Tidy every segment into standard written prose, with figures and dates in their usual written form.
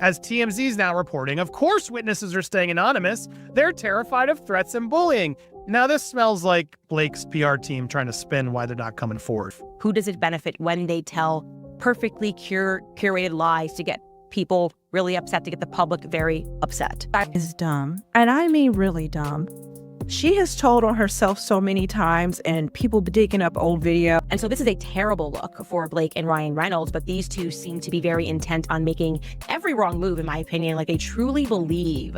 As TMZ is now reporting, of course witnesses are staying anonymous. They're terrified of threats and bullying. Now this smells like Blake's PR team trying to spin why they're not coming forward. Who does it benefit when they tell perfectly curated lies to get people really upset, to get the public very upset? That is dumb. And I mean really dumb. She has told on herself so many times, and people digging up old video. And so this is a terrible look for Blake and Ryan Reynolds, but these two seem to be very intent on making every wrong move, in my opinion. Like, they truly believe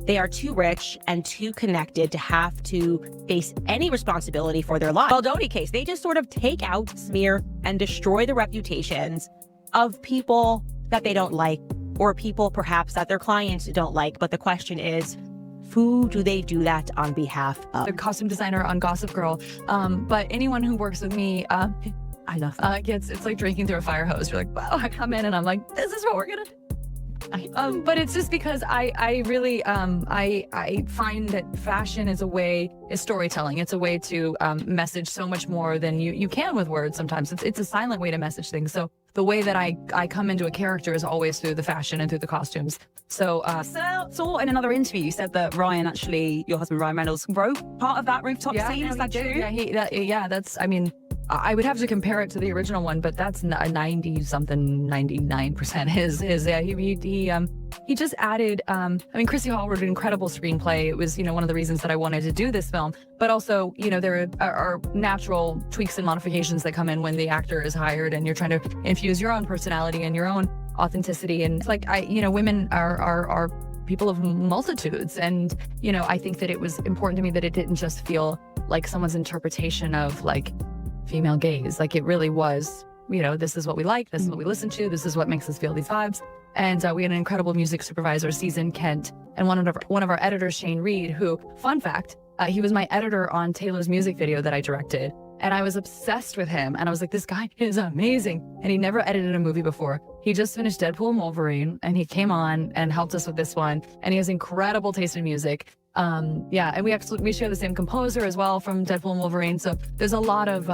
they are too rich and too connected to have to face any responsibility for their lives. Baldoni case, they just sort of take out, smear, and destroy the reputations of people that they don't like, or people perhaps that their clients don't like. But the question is, who do they do that on behalf of? The costume designer on Gossip Girl. But anyone who works with me, I love it's like drinking through a fire hose. You're like, wow, I come in and I'm like, this is what we're gonna do. But it's just because I really I find that fashion is storytelling. It's a way to message so much more than you can with words. Sometimes it's a silent way to message things. So the way that I come into a character is always through the fashion and through the costumes. So saw in another interview you said that Ryan, actually, your husband Ryan Reynolds, wrote part of that rooftop scene. Is that true? Yeah, that's, I mean, I would have to compare it to the original one, but that's 99% his. Yeah, he just added. I mean, Chrissy Hall wrote an incredible screenplay. It was, one of the reasons that I wanted to do this film. But also, there are natural tweaks and modifications that come in when the actor is hired, and you're trying to infuse your own personality and your own authenticity. And it's like, women are people of multitudes, and I think that it was important to me that it didn't just feel like someone's interpretation of like female gaze. Like, it really was, this is what we like, this is what we listen to, this is what makes us feel these vibes. And we had an incredible music supervisor, Season Kent, and one of our editors, Shane Reed, who, fun fact, he was my editor on Taylor's music video that I directed. And I was obsessed with him. And I was like, this guy is amazing. And he never edited a movie before. He just finished Deadpool and Wolverine, and he came on and helped us with this one. And he has incredible taste in music. And we share the same composer as well from Deadpool and Wolverine. So there's a lot of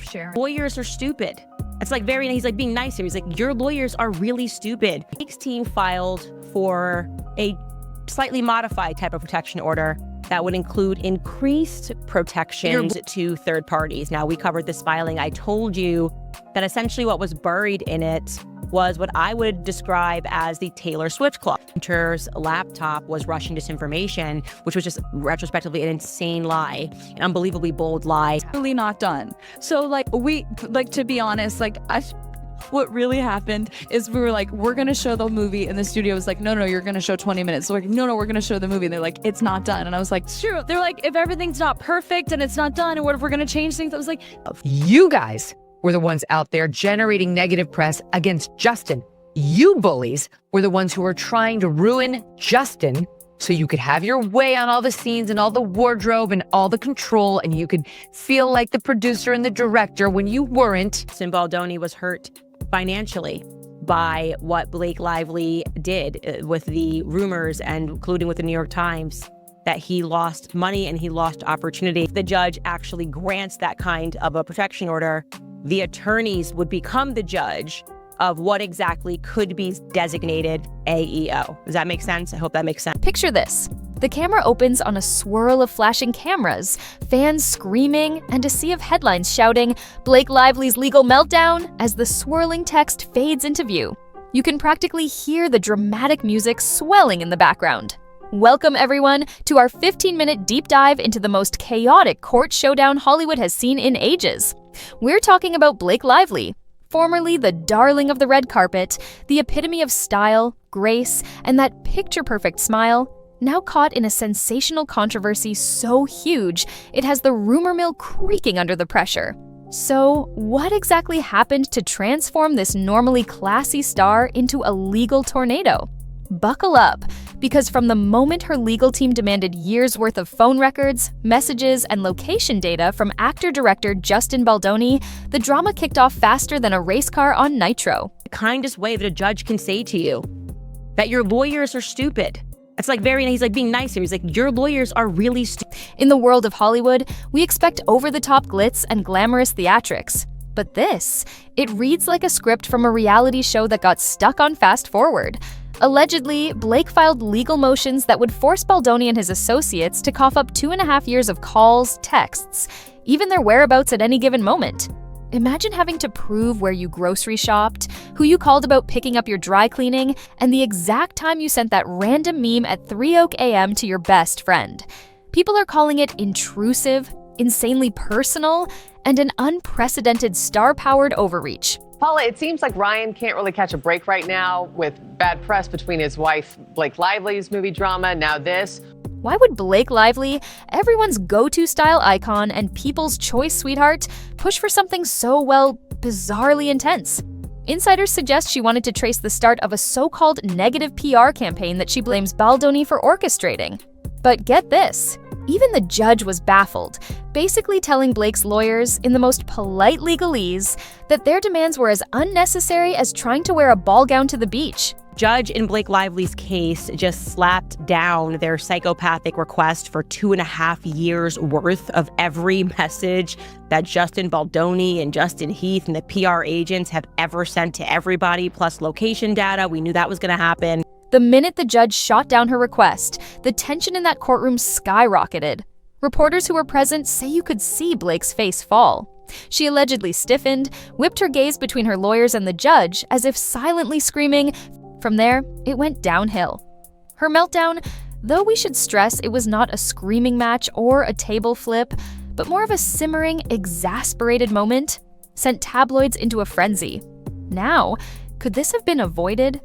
sharing. Lawyers are stupid. It's like he's like being nice here. He's like, your lawyers are really stupid. Blake's team filed for a slightly modified type of protection order that would include increased protections to third parties. Now, we covered this filing. I told you that essentially what was buried in it was what I would describe as the Taylor Swift clause. Hunter's laptop was Russian disinformation, which was just retrospectively an insane lie, an unbelievably bold lie. Really not done. So to be honest, what really happened is we were like, we're going to show the movie, and the studio was like, no, you're going to show 20 minutes. So we're like, no, we're going to show the movie. And they're like, it's not done. And I was like, sure. They're like, if everything's not perfect and it's not done, and what if we're going to change things? I was like, you guys were the ones out there generating negative press against Justin. You bullies were the ones who were trying to ruin Justin so you could have your way on all the scenes and all the wardrobe and all the control, and you could feel like the producer and the director when you weren't. Justin Baldoni was hurt financially by what Blake Lively did with the rumors, and including with the New York Times, that he lost money and he lost opportunity. If the judge actually grants that kind of a protection order, the attorneys would become the judge of what exactly could be designated AEO. Does that make sense? I hope that makes sense. Picture this. The camera opens on a swirl of flashing cameras, fans screaming, and a sea of headlines shouting, "Blake Lively's legal meltdown," as the swirling text fades into view. You can practically hear the dramatic music swelling in the background. Welcome, everyone, to our 15-minute deep dive into the most chaotic court showdown Hollywood has seen in ages. We're talking about Blake Lively, formerly the darling of the red carpet, the epitome of style, grace, and that picture-perfect smile, now caught in a sensational controversy so huge it has the rumor mill creaking under the pressure. So, what exactly happened to transform this normally classy star into a legal tornado? Buckle up, because from the moment her legal team demanded years' worth of phone records, messages, and location data from actor-director Justin Baldoni, the drama kicked off faster than a race car on nitro. The kindest way that a judge can say to you that your lawyers are stupid. It's like he's like being nice here. He's like, your lawyers are really stupid. In the world of Hollywood, we expect over-the-top glitz and glamorous theatrics. But this, it reads like a script from a reality show that got stuck on fast forward. Allegedly, Blake filed legal motions that would force Baldoni and his associates to cough up 2.5 years of calls, texts, even their whereabouts at any given moment. Imagine having to prove where you grocery shopped, who you called about picking up your dry cleaning, and the exact time you sent that random meme at 3 a.m. to your best friend. People are calling it intrusive, insanely personal, and an unprecedented star-powered overreach. Paula, it seems like Ryan can't really catch a break right now with bad press between his wife, Blake Lively's movie drama, now this. Why would Blake Lively, everyone's go-to style icon and people's choice sweetheart, push for something so, well, bizarrely intense? Insiders suggest she wanted to trace the start of a so-called negative PR campaign that she blames Baldoni for orchestrating. But get this, even the judge was baffled, basically telling Blake's lawyers, in the most polite legalese, that their demands were as unnecessary as trying to wear a ball gown to the beach. Judge in Blake Lively's case just slapped down their psychopathic request for 2.5 years worth of every message that Justin Baldoni and Justin Heath and the PR agents have ever sent to everybody, plus location data. We knew that was going to happen. The minute the judge shot down her request, the tension in that courtroom skyrocketed. Reporters who were present say you could see Blake's face fall. She allegedly stiffened, whipped her gaze between her lawyers and the judge, as if silently screaming. From there, it went downhill. Her meltdown, though we should stress it was not a screaming match or a table flip, but more of a simmering, exasperated moment, sent tabloids into a frenzy. Now, could this have been avoided?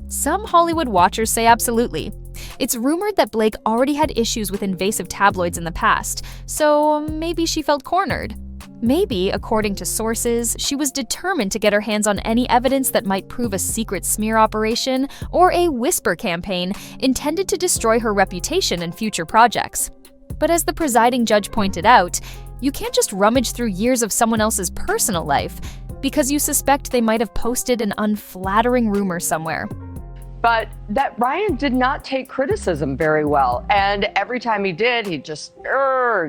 Some Hollywood watchers say absolutely. It's rumored that Blake already had issues with invasive tabloids in the past, so maybe she felt cornered. Maybe, according to sources, she was determined to get her hands on any evidence that might prove a secret smear operation or a whisper campaign intended to destroy her reputation and future projects. But as the presiding judge pointed out, you can't just rummage through years of someone else's personal life because you suspect they might have posted an unflattering rumor somewhere. But that Ryan did not take criticism very well. And every time he did, he'd just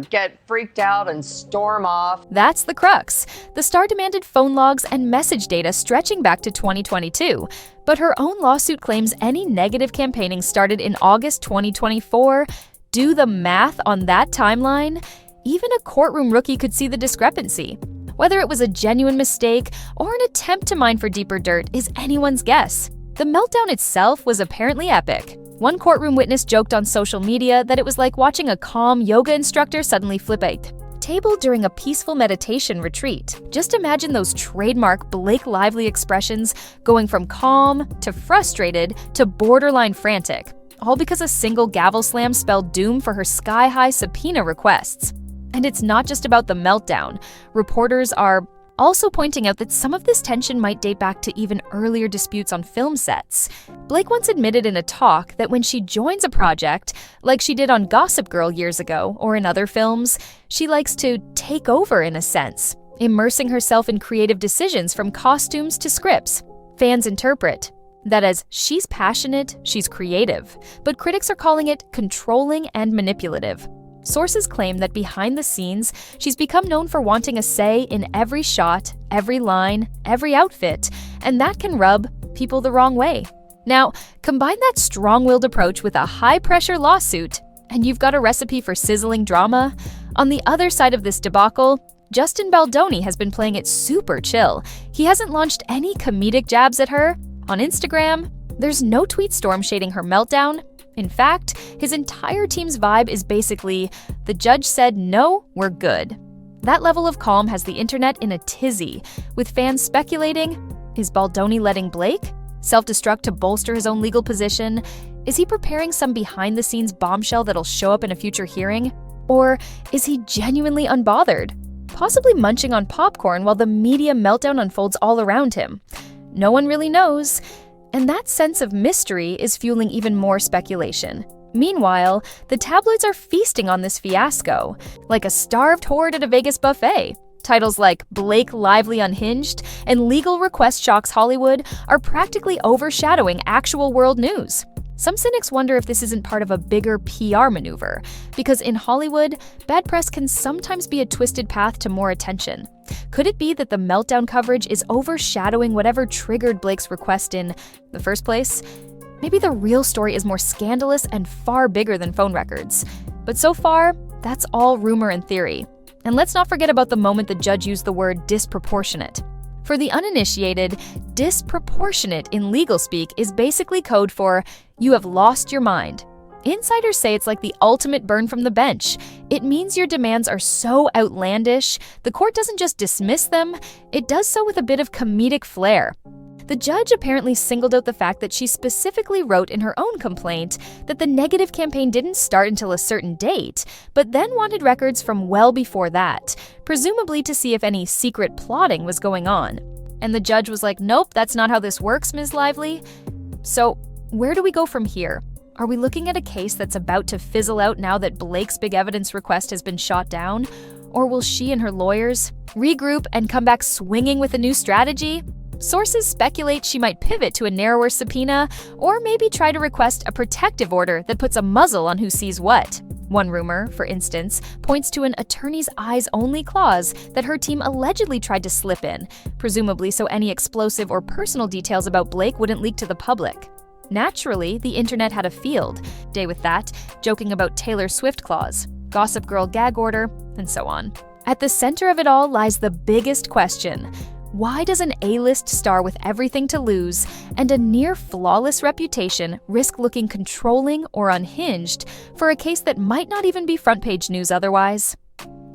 get freaked out and storm off. That's the crux. The star demanded phone logs and message data stretching back to 2022. But her own lawsuit claims any negative campaigning started in August 2024. Do the math on that timeline? Even a courtroom rookie could see the discrepancy. Whether it was a genuine mistake or an attempt to mine for deeper dirt is anyone's guess. The meltdown itself was apparently epic. One courtroom witness joked on social media that it was like watching a calm yoga instructor suddenly flip a table during a peaceful meditation retreat. Just imagine those trademark Blake Lively expressions going from calm to frustrated to borderline frantic, all because a single gavel slam spelled doom for her sky-high subpoena requests. And it's not just about the meltdown. Reporters are also pointing out that some of this tension might date back to even earlier disputes on film sets. Blake once admitted in a talk that when she joins a project, like she did on Gossip Girl years ago or in other films, she likes to take over in a sense, immersing herself in creative decisions from costumes to scripts. Fans interpret that as she's passionate, she's creative, but critics are calling it controlling and manipulative. Sources claim that behind the scenes, she's become known for wanting a say in every shot, every line, every outfit, and that can rub people the wrong way. Now, combine that strong-willed approach with a high-pressure lawsuit, and you've got a recipe for sizzling drama. On the other side of this debacle, Justin Baldoni has been playing it super chill. He hasn't launched any comedic jabs at her. On Instagram, there's no tweet storm shading her meltdown. In fact, his entire team's vibe is basically, the judge said no, we're good. That level of calm has the internet in a tizzy, with fans speculating, is Baldoni letting Blake self-destruct to bolster his own legal position? Is he preparing some behind-the-scenes bombshell that'll show up in a future hearing? Or is he genuinely unbothered, possibly munching on popcorn while the media meltdown unfolds all around him? No one really knows. And that sense of mystery is fueling even more speculation. Meanwhile, the tabloids are feasting on this fiasco, like a starved horde at a Vegas buffet. Titles like Blake Lively Unhinged and Legal Request Shocks Hollywood are practically overshadowing actual world news. Some cynics wonder if this isn't part of a bigger PR maneuver, because in Hollywood, bad press can sometimes be a twisted path to more attention. Could it be that the Meltdown coverage is overshadowing whatever triggered Blake's request in the first place? Maybe the real story is more scandalous and far bigger than phone records. But so far, that's all rumor and theory. And let's not forget about the moment the judge used the word disproportionate. For the uninitiated, disproportionate in legal speak is basically code for you have lost your mind. Insiders say it's like the ultimate burn from the bench. It means your demands are so outlandish, the court doesn't just dismiss them, it does so with a bit of comedic flair. The judge apparently singled out the fact that she specifically wrote in her own complaint that the negative campaign didn't start until a certain date, but then wanted records from well before that, presumably to see if any secret plotting was going on. And the judge was like, nope, that's not how this works, Ms. Lively. So where do we go from here? Are we looking at a case that's about to fizzle out now that Blake's big evidence request has been shot down? Or will she and her lawyers regroup and come back swinging with a new strategy? Sources speculate she might pivot to a narrower subpoena, or maybe try to request a protective order that puts a muzzle on who sees what. One rumor, for instance, points to an attorney's eyes-only clause that her team allegedly tried to slip in, presumably so any explosive or personal details about Blake wouldn't leak to the public. Naturally, the internet had a field day with that, joking about Taylor Swift clause, Gossip Girl gag order, and so on. At the center of it all lies the biggest question. Why does an A-list star with everything to lose and a near-flawless reputation risk looking controlling or unhinged for a case that might not even be front-page news otherwise?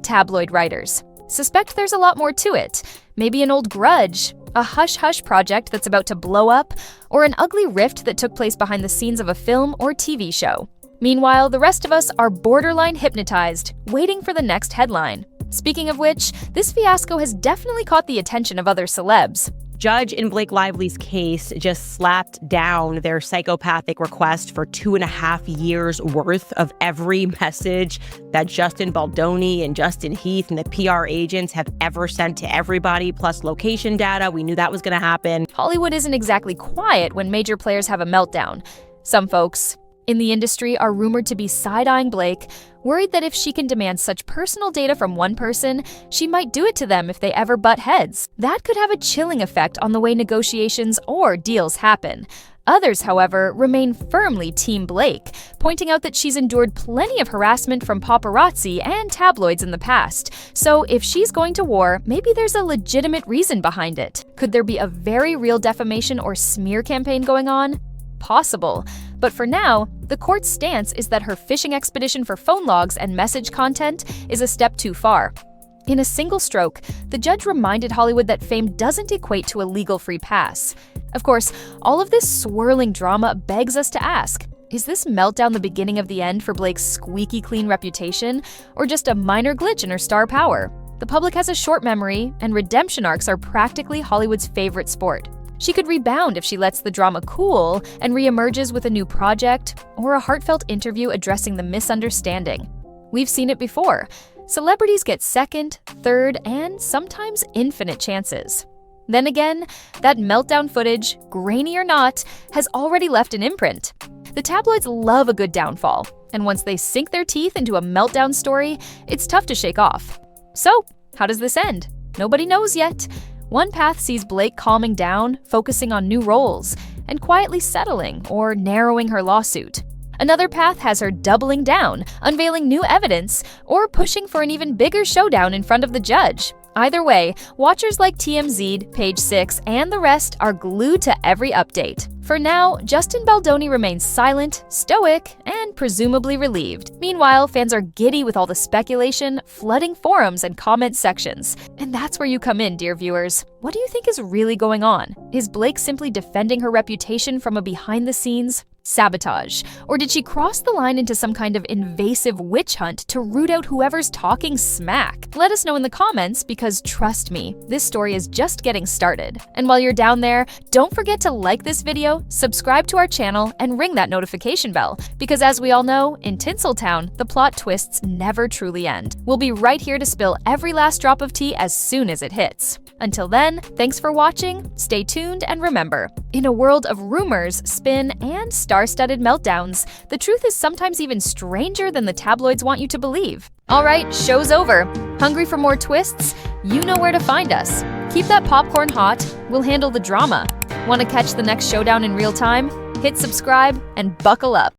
Tabloid writers suspect there's a lot more to it. Maybe an old grudge, a hush-hush project that's about to blow up, or an ugly rift that took place behind the scenes of a film or TV show. Meanwhile, the rest of us are borderline hypnotized, waiting for the next headline. Speaking of which, this fiasco has definitely caught the attention of other celebs. Judge in Blake Lively's case just slapped down their psychopathic request for 2.5 years worth of every message that Justin Baldoni and Justin Heath and the PR agents have ever sent to everybody, plus location data. We knew that was going to happen. Hollywood isn't exactly quiet when major players have a meltdown. Some folks in the industry are rumored to be side-eyeing Blake, worried that if she can demand such personal data from one person, she might do it to them if they ever butt heads. That could have a chilling effect on the way negotiations or deals happen. Others, however, remain firmly Team Blake, pointing out that she's endured plenty of harassment from paparazzi and tabloids in the past. So if she's going to war, maybe there's a legitimate reason behind it. Could there be a very real defamation or smear campaign going on? Possible. But for now, the court's stance is that her fishing expedition for phone logs and message content is a step too far. In a single stroke, the judge reminded Hollywood that fame doesn't equate to a legal free pass. Of course, all of this swirling drama begs us to ask, is this meltdown the beginning of the end for Blake's squeaky clean reputation, or just a minor glitch in her star power? The public has a short memory, and redemption arcs are practically Hollywood's favorite sport. She could rebound if she lets the drama cool and reemerges with a new project or a heartfelt interview addressing the misunderstanding. We've seen it before. Celebrities get second, third, and sometimes infinite chances. Then again, that meltdown footage, grainy or not, has already left an imprint. The tabloids love a good downfall, and once they sink their teeth into a meltdown story, it's tough to shake off. So, how does this end? Nobody knows yet. One path sees Blake calming down, focusing on new roles, and quietly settling or narrowing her lawsuit. Another path has her doubling down, unveiling new evidence, or pushing for an even bigger showdown in front of the judge. Either way, watchers like TMZ, Page 6, and the rest are glued to every update. For now, Justin Baldoni remains silent, stoic, and presumably relieved. Meanwhile, fans are giddy with all the speculation, flooding forums and comment sections. And that's where you come in, dear viewers. What do you think is really going on? Is Blake simply defending her reputation from a behind-the-scenes sabotage? Or did she cross the line into some kind of invasive witch hunt to root out whoever's talking smack? Let us know in the comments, because trust me, this story is just getting started. And while you're down there, don't forget to like this video, subscribe to our channel, and ring that notification bell, because as we all know, in Tinseltown, the plot twists never truly end. We'll be right here to spill every last drop of tea as soon as it hits. Until then, thanks for watching, stay tuned, and remember, in a world of rumors, spin, and star-studded meltdowns, the truth is sometimes even stranger than the tabloids want you to believe. All right, show's over. Hungry for more twists? You know where to find us. Keep that popcorn hot, we'll handle the drama. Want to catch the next showdown in real time? Hit subscribe and buckle up.